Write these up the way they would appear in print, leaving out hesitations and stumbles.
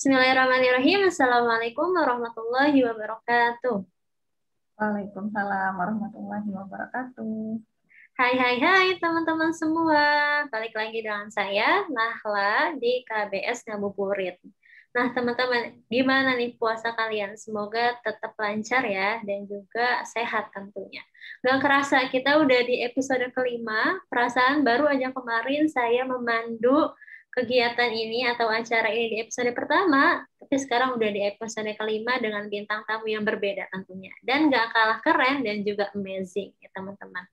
Bismillahirrahmanirrahim. Assalamualaikum warahmatullahi wabarakatuh. Waalaikumsalam warahmatullahi wabarakatuh. Hai hai hai teman-teman semua. Balik lagi dengan saya Nahla di KBS Ngabuburit. Nah teman-teman, gimana nih puasa kalian? Semoga tetap lancar ya dan juga sehat tentunya. Gak kerasa kita udah di episode kelima. Perasaan baru aja kemarin saya memandu kegiatan ini atau acara ini di episode pertama, tapi sekarang udah di episode kelima dengan bintang tamu yang berbeda tentunya. Dan gak kalah keren dan juga amazing ya teman-teman.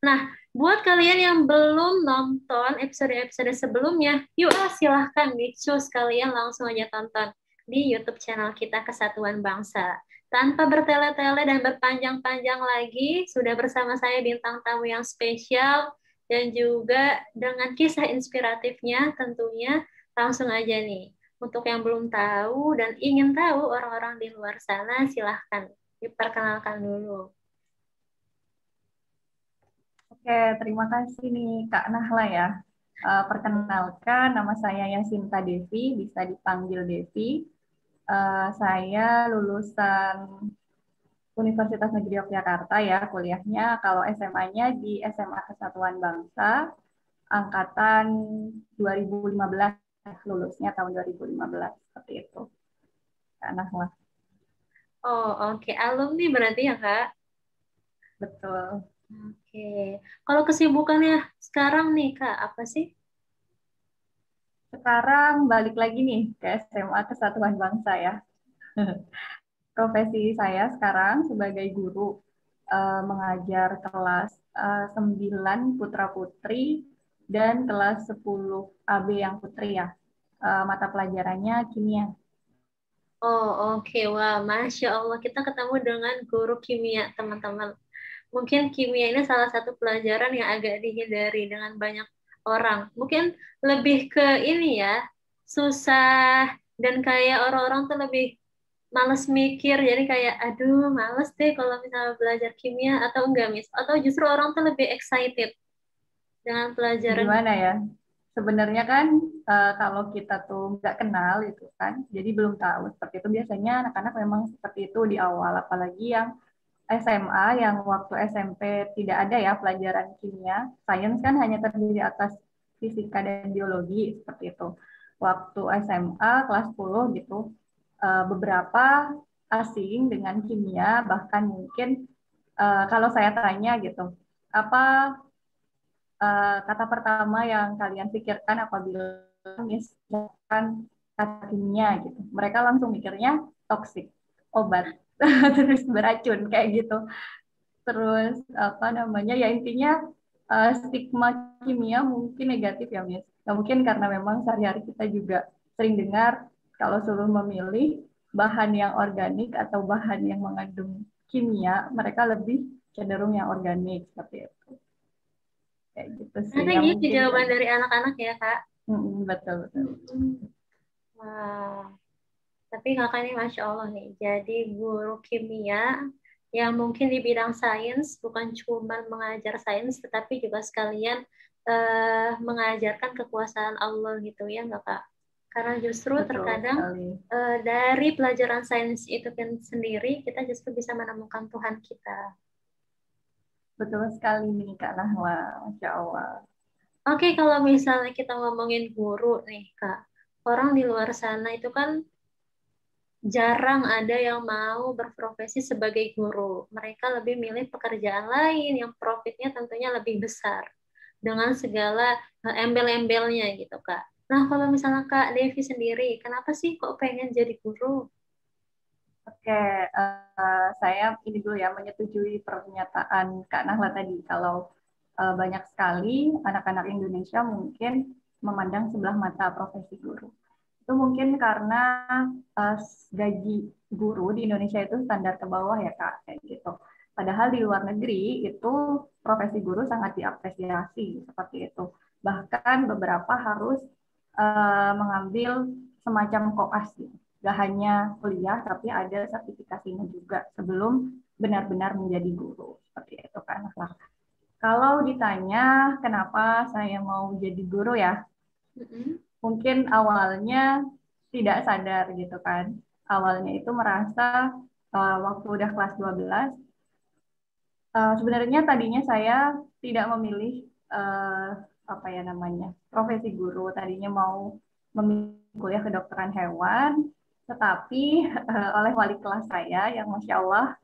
Nah, buat kalian yang belum nonton episode-episode sebelumnya, yuk silahkan dicus kalian langsung aja tonton di YouTube channel kita Kesatuan Bangsa. Tanpa bertele-tele dan berpanjang-panjang lagi, sudah bersama saya bintang tamu yang spesial dan juga dengan kisah inspiratifnya tentunya langsung aja nih. Untuk yang belum tahu dan ingin tahu orang-orang di luar sana, silahkan diperkenalkan dulu. Oke, terima kasih nih Kak Nahla ya. Perkenalkan, nama saya Yasinta Devi, bisa dipanggil Devi. Saya lulusan Universitas Negeri Yogyakarta ya, kuliahnya. Kalau SMA-nya di SMA Kesatuan Bangsa, angkatan 2015, lulusnya tahun 2015, seperti itu. Kak Nahla, Oh, oke. Alumni berarti ya, Kak? betul. Oke. Kalau kesibukannya sekarang nih, Kak, apa sih? Sekarang balik lagi nih ke SMA Kesatuan Bangsa ya. Profesi saya sekarang sebagai guru, mengajar kelas 9 putra-putri dan kelas 10 AB yang putri ya. Mata pelajarannya kimia. Oh, oke. Wah, Masya Allah. Kita ketemu dengan guru kimia, teman-teman. Mungkin kimia ini salah satu pelajaran yang agak dihindari dengan banyak orang. Mungkin lebih ke ini ya, susah dan kayak orang-orang tuh lebih males mikir. Jadi kayak, aduh, males deh kalau misalnya belajar kimia atau enggak, Miss. Atau justru orang tuh lebih excited dengan pelajaran. Gimana ya? Sebenarnya kan kalau kita tuh nggak kenal itu kan, jadi belum tahu seperti itu. Biasanya anak-anak memang seperti itu di awal, apalagi yang SMA, yang waktu SMP tidak ada ya pelajaran kimia. Sains kan hanya terdiri atas fisika dan biologi seperti itu. Waktu SMA kelas 10 gitu, beberapa asing dengan kimia, bahkan mungkin kalau saya tanya gitu, apa kata pertama yang kalian pikirkan apabila misalkan kata kimia gitu? Mereka langsung mikirnya toksik, obat, terus beracun kayak gitu. Terus apa namanya ya intinya stigma kimia mungkin negatif ya Miss. Nah, mungkin karena memang sehari-hari kita juga sering dengar kalau suruh memilih bahan yang organik atau bahan yang mengandung kimia, mereka lebih cenderung yang organik seperti itu. Kayak gitu sih Ada yang gitu mungkin jawaban jadi. dari anak-anak ya, Kak. Betul betul. Wah, tapi kakak ini Masya Allah nih, jadi guru kimia yang mungkin di bidang sains bukan cuma mengajar sains, tetapi juga sekalian mengajarkan kekuasaan Allah gitu ya nggak Kak? Karena justru Betul terkadang sekali. dari pelajaran sains itu kan sendiri, kita justru bisa menemukan Tuhan kita. Betul sekali nih Kak Nahwa. Masya Allah. Oke, kalau misalnya kita ngomongin guru nih Kak, orang di luar sana itu kan jarang ada yang mau berprofesi sebagai guru. Mereka lebih milih pekerjaan lain yang profitnya tentunya lebih besar dengan segala embel-embelnya gitu, Kak. Nah, kalau misalnya Kak Devi sendiri, kenapa sih kok pengen jadi guru? Oke, saya ini dulu ya menyetujui pernyataan Kak Nahla tadi. Kalau banyak sekali anak-anak Indonesia mungkin memandang sebelah mata profesi guru. Itu mungkin karena uh, gaji guru di Indonesia itu standar ke bawah ya Kak, kayak gitu. Padahal di luar negeri itu profesi guru sangat diapresiasi seperti itu. Bahkan beberapa harus mengambil semacam koas gitu. Gak hanya kuliah, tapi ada sertifikasinya juga sebelum benar-benar menjadi guru. Seperti itu kan. Nah, kalau ditanya kenapa saya mau jadi guru ya, Mm-mm. mungkin awalnya tidak sadar gitu kan. Awalnya itu merasa waktu udah kelas 12, sebenarnya tadinya saya tidak memilih apa ya namanya profesi guru. Tadinya mau memilih kuliah kedokteran hewan, tetapi oleh wali kelas saya yang Masya Allah,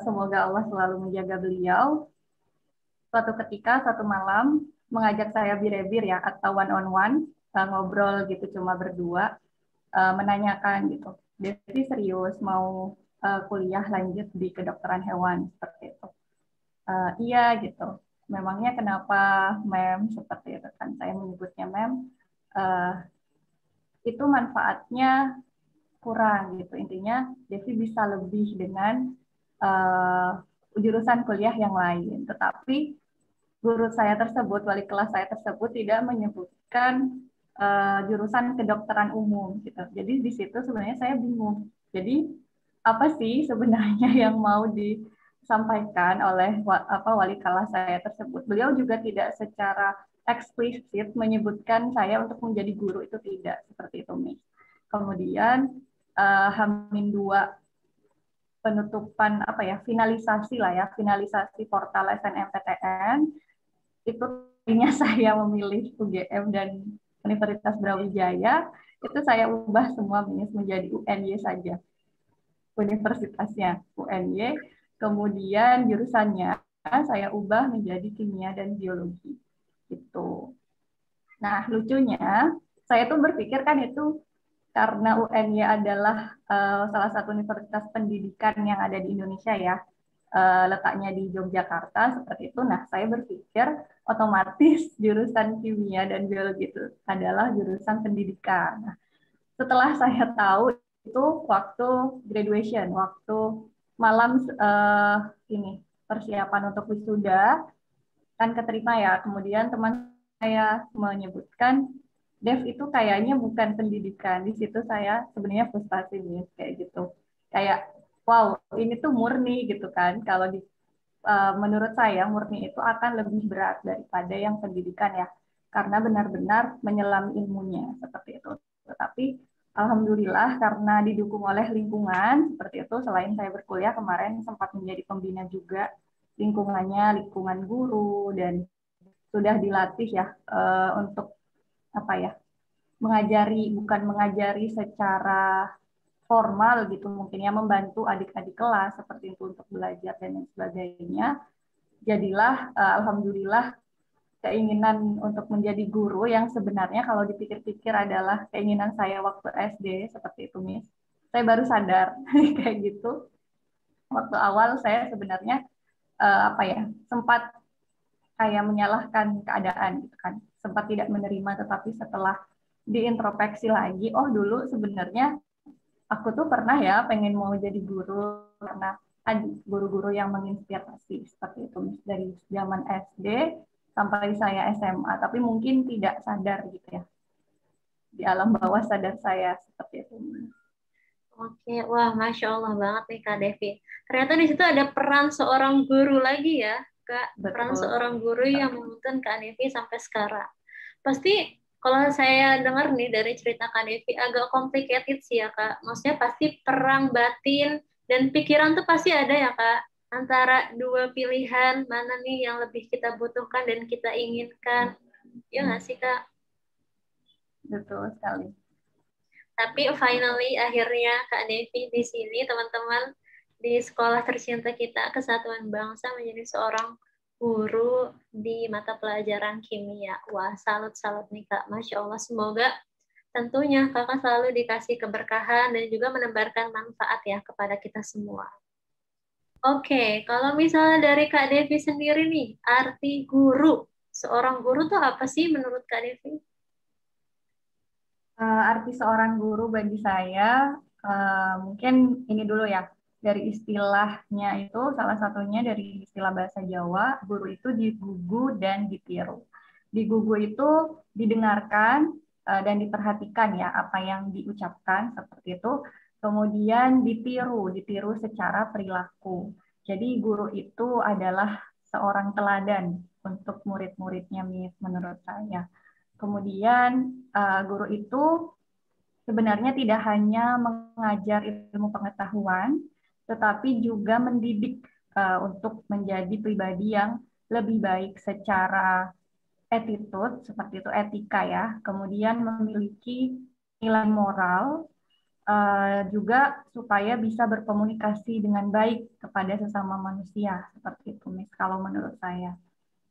semoga Allah selalu menjaga beliau, suatu ketika, satu malam, mengajak saya bir-bir ya, atau one on one, ngobrol gitu, cuma berdua, menanyakan gitu, Devi serius mau kuliah lanjut di kedokteran hewan, seperti itu. Iya gitu, memangnya kenapa mem, seperti itu kan, saya menyebutnya mem, uh, itu manfaatnya kurang gitu, intinya Devi bisa lebih dengan jurusan kuliah yang lain, tetapi guru saya tersebut, wali kelas saya tersebut tidak menyebutkan jurusan kedokteran umum gitu. Jadi di situ sebenarnya saya bingung. Jadi apa sih sebenarnya yang mau disampaikan oleh wali kelas saya tersebut? Beliau juga tidak secara eksplisit menyebutkan saya untuk menjadi guru, itu tidak seperti itu, Miss. Kemudian Hamin 2 penutupan apa ya, finalisasi lah ya, finalisasi portal SNMPTN, itu tadinya saya memilih UGM dan Universitas Brawijaya, itu saya ubah semua menjadi UNY saja. Universitasnya UNY, kemudian jurusannya saya ubah menjadi kimia dan biologi. Gitu. Nah, lucunya saya tuh berpikir kan itu karena UNY adalah salah satu universitas pendidikan yang ada di Indonesia ya, letaknya di Yogyakarta seperti itu. Nah, saya berpikir otomatis jurusan kimia dan biologi itu adalah jurusan pendidikan. Nah, setelah saya tahu itu waktu graduation, waktu malam ini persiapan untuk wisuda, kan keterima ya. Kemudian teman saya menyebutkan, Dev itu kayaknya bukan pendidikan. Di situ saya sebenarnya frustasi nih kayak gitu. Kayak wow, ini tuh murni gitu kan. Kalau menurut saya murni itu akan lebih berat daripada yang pendidikan ya. Karena benar-benar menyelam ilmunya seperti itu. Tetapi alhamdulillah karena didukung oleh lingkungan seperti itu, selain saya berkuliah kemarin sempat menjadi pembina juga lingkungannya, lingkungan guru, dan sudah dilatih ya untuk apa ya, mengajari, bukan mengajari secara formal gitu, mungkin ya membantu adik-adik kelas seperti itu untuk belajar dan lain sebagainya. Jadilah alhamdulillah keinginan untuk menjadi guru yang sebenarnya kalau dipikir-pikir adalah keinginan saya waktu SD seperti itu, Miss. Saya baru sadar kayak gitu. Waktu awal saya sebenarnya apa ya, sempat kayak menyalahkan keadaan gitu kan, sempat tidak menerima, tetapi setelah diintrospeksi lagi, oh dulu sebenarnya aku tuh pernah ya pengen mau jadi guru karena ada guru-guru yang menginspirasi seperti itu dari zaman SD sampai saya SMA, tapi mungkin tidak sadar gitu ya, di alam bawah sadar saya seperti itu. Oke, wah, Masya Allah banget nih Kak Devi. Ternyata di situ ada peran seorang guru lagi ya, Kak. Peran Betul. seorang guru yang menuntun Kak Devi sampai sekarang. Pasti kalau saya dengar nih dari cerita Kak Devi agak complicated sih ya Kak. Maksudnya pasti perang batin dan pikiran tuh pasti ada ya Kak. Antara dua pilihan mana nih yang lebih kita butuhkan dan kita inginkan. Ya nggak sih Kak? Betul sekali. Tapi finally akhirnya Kak Devi di sini teman-teman di sekolah tercinta kita Kesatuan Bangsa menjadi seorang guru di mata pelajaran kimia. Wah, salut-salut nih Kak. Masya Allah, semoga tentunya Kakak selalu dikasih keberkahan dan juga menebarkan manfaat ya kepada kita semua. Oke, kalau misalnya dari Kak Devi sendiri nih, arti guru. Seorang guru tuh apa sih menurut Kak Devi? Arti seorang guru bagi saya, mungkin ini dulu ya, dari istilahnya itu, salah satunya dari istilah bahasa Jawa, guru itu digugu dan ditiru. Digugu itu didengarkan dan diperhatikan ya, apa yang diucapkan seperti itu, kemudian ditiru secara perilaku. Jadi guru itu adalah seorang teladan untuk murid-muridnya, menurut saya. Kemudian guru itu sebenarnya tidak hanya mengajar ilmu pengetahuan, tetapi juga mendidik untuk menjadi pribadi yang lebih baik secara attitude, seperti itu etika ya, kemudian memiliki nilai moral, juga supaya bisa berkomunikasi dengan baik kepada sesama manusia, seperti itu, Miss, kalau menurut saya.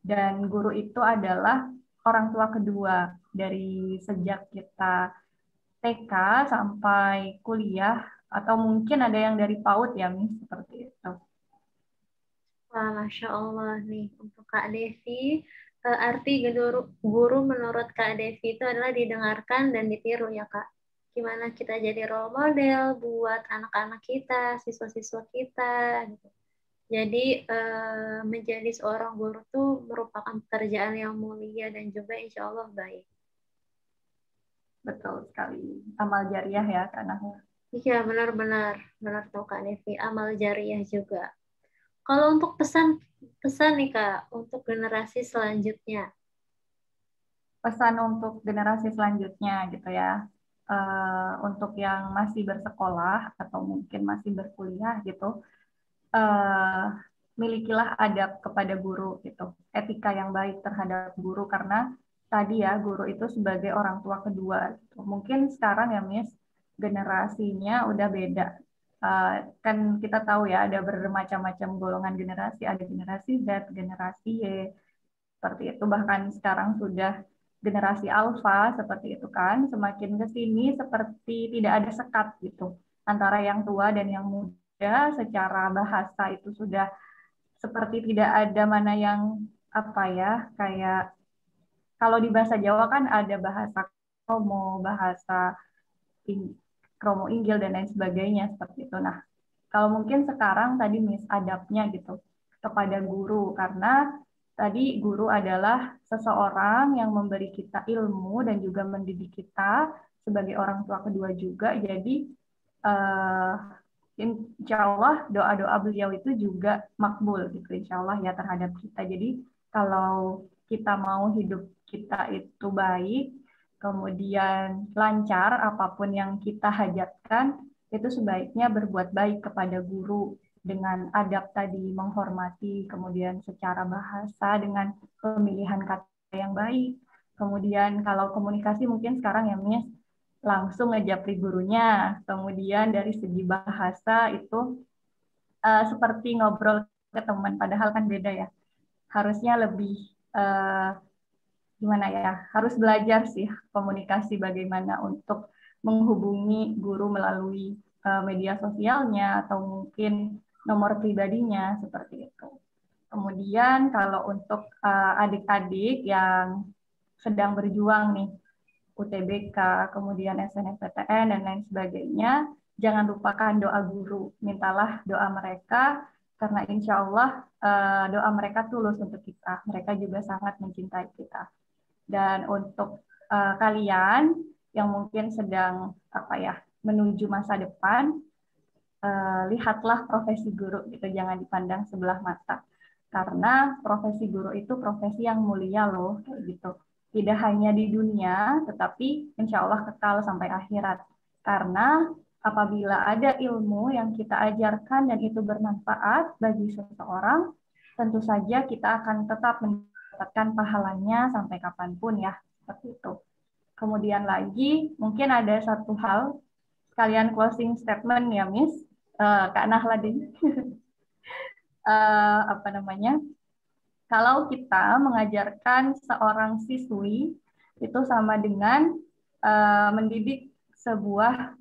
Dan guru itu adalah orang tua kedua dari sejak kita TK sampai kuliah, atau mungkin ada yang dari PAUD ya, Miss, seperti itu. Wah, Masya Allah nih, untuk Kak Devi, arti guru menurut Kak Devi itu adalah didengarkan dan ditiru ya Kak. Gimana kita jadi role model buat anak-anak kita, siswa-siswa kita, gitu. Jadi menjadi seorang guru tuh merupakan pekerjaan yang mulia dan juga insya Allah baik. Betul sekali. Amal jariah ya, karena Iya, benar-benar. Benar tuh Kak Devi, amal jariah juga. Kalau untuk pesan nih Kak, untuk generasi selanjutnya. pesan untuk generasi selanjutnya gitu ya. Untuk yang masih bersekolah atau mungkin masih berkuliah gitu, milikilah adab kepada guru gitu, etika yang baik terhadap guru, karena tadi ya guru itu sebagai orang tua kedua gitu. Mungkin sekarang ya Miss, generasinya udah beda. Kan kita tahu ya ada bermacam-macam golongan generasi, ada generasi Z, generasi Y, seperti itu. Bahkan sekarang sudah generasi alfa seperti itu kan. Semakin ke sini seperti tidak ada sekat gitu antara yang tua dan yang muda. Secara bahasa itu sudah seperti tidak ada mana yang apa ya, kayak kalau di bahasa Jawa kan ada bahasa kromo, bahasa kromo inggil dan lain sebagainya seperti itu. Nah, kalau mungkin sekarang tadi Miss adabnya gitu kepada guru, karena tadi guru adalah seseorang yang memberi kita ilmu dan juga mendidik kita sebagai orang tua kedua juga. Jadi eh, insya Allah doa-doa beliau itu juga makbul gitu, insya Allah ya, terhadap kita. Jadi kalau kita mau hidup kita itu baik, kemudian lancar apapun yang kita hajatkan, itu sebaiknya berbuat baik kepada guru dengan adab tadi, menghormati, kemudian secara bahasa dengan pemilihan kata yang baik. Kemudian kalau komunikasi mungkin sekarang ya Miss, langsung ngejapri gurunya. Kemudian dari segi bahasa itu seperti ngobrol ke teman, padahal kan beda ya. Harusnya lebih gimana ya? Harus belajar sih komunikasi bagaimana untuk menghubungi guru melalui media sosialnya atau mungkin nomor pribadinya seperti itu. Kemudian kalau untuk adik-adik yang sedang berjuang nih, UTBK, kemudian SNMPTN, dan lain sebagainya, jangan lupakan doa guru. Mintalah doa mereka, karena insya Allah doa mereka tulus untuk kita. Mereka juga sangat mencintai kita. Dan untuk kalian yang mungkin sedang apa ya menuju masa depan, lihatlah profesi guru gitu, jangan dipandang sebelah mata. Karena profesi guru itu profesi yang mulia loh, kayak gitu. Tidak hanya di dunia, tetapi insya Allah kekal sampai akhirat. Karena apabila ada ilmu yang kita ajarkan dan itu bermanfaat bagi seseorang, tentu saja kita akan tetap mendapatkan pahalanya sampai kapanpun ya, seperti itu. Kemudian lagi, mungkin ada satu hal, sekalian closing statement ya Miss, Kak Nahladin. Apa namanya? Kalau kita mengajarkan seorang siswi itu sama dengan mendidik sebuah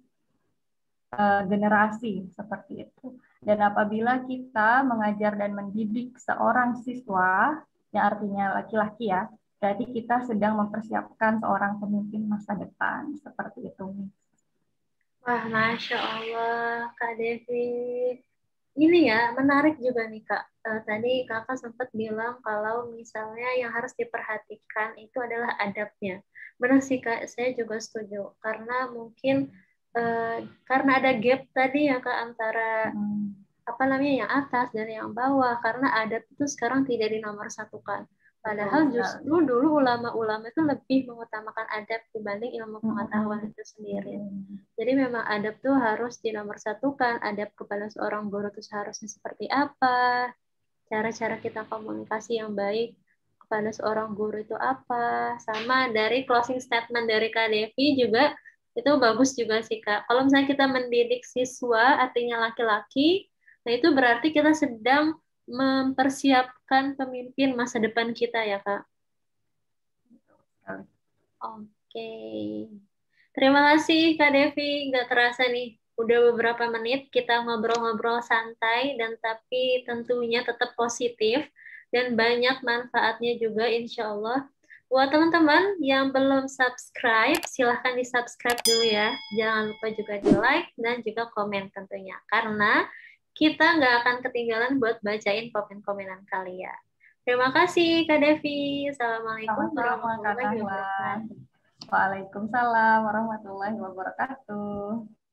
generasi seperti itu. Dan apabila kita mengajar dan mendidik seorang siswa, yang artinya laki-laki ya, berarti kita sedang mempersiapkan seorang pemimpin masa depan seperti itu. Wah, Masya Allah, Kak Devi. Ini ya, menarik juga nih Kak. Tadi Kakak sempat bilang kalau misalnya yang harus diperhatikan itu adalah adabnya. Benar sih Kak, saya juga setuju. Karena mungkin karena ada gap tadi ya Kak antara apa namanya yang atas dan yang bawah. Karena adab itu sekarang tidak dinomorsatukan. Padahal justru dulu ulama-ulama itu lebih mengutamakan adab dibanding ilmu pengetahuan itu sendiri. Jadi memang adab tuh harus dinomorsatukan. Adab kepada seorang guru itu seharusnya seperti apa, cara-cara kita komunikasi yang baik kepada seorang guru itu apa. Sama dari closing statement dari Kak Devi juga itu bagus juga sih Kak. Kalau misalnya kita mendidik siswa, artinya laki-laki, nah itu berarti kita sedang mempersiapkan pemimpin masa depan kita ya Kak. Oke. Terima kasih Kak Devi. Nggak terasa nih, udah beberapa menit kita ngobrol-ngobrol santai dan tapi tentunya tetap positif dan banyak manfaatnya juga insya Allah. Buat teman-teman yang belum subscribe, silahkan di-subscribe dulu ya. Jangan lupa juga di-like dan juga komen tentunya. Karena kita nggak akan ketinggalan buat bacain komen-komenan kalian. Terima kasih Kak Devi. Assalamualaikum warahmatullahi wabarakatuh. Waalaikumsalam warahmatullahi wabarakatuh.